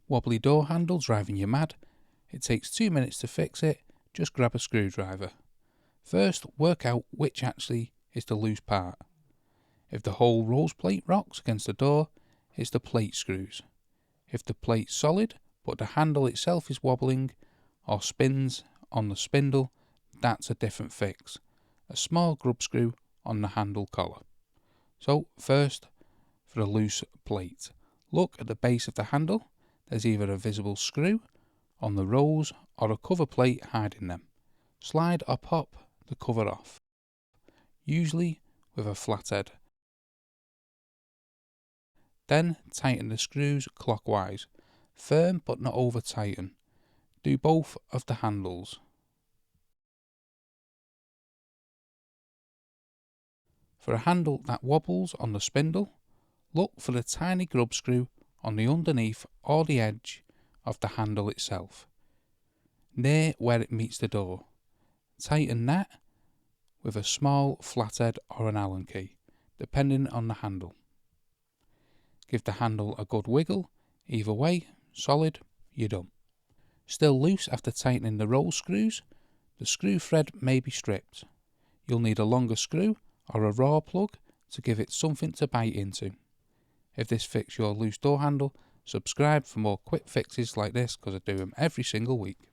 Wobbly door handle driving you mad? It takes 2 minutes to fix it, just grab a screwdriver. First, work out which actually is the loose part. If the whole rose plate rocks against the door, it's the plate screws. If the plate's solid, but the handle itself is wobbling, or spins on the spindle, that's a different fix. A small grub screw on the handle collar. So first, for a loose plate, look at the base of the handle. There's either a visible screw on the rose or a cover plate hiding them. Slide or pop the cover off, usually with a flathead. Then tighten the screws clockwise, firm but not over tighten. Do both of the handles. For a handle that wobbles on the spindle, look for the tiny grub screw on the underneath or the edge of the handle itself, near where it meets the door. Tighten that with a small flathead or an Allen key, depending on the handle. Give the handle a good wiggle. Either way, solid, you're done. Still loose after tightening the roll screws, the screw thread may be stripped. You'll need a longer screw or a raw plug to give it something to bite into. If this fixes your loose door handle, subscribe for more quick fixes like this because I do them every single week.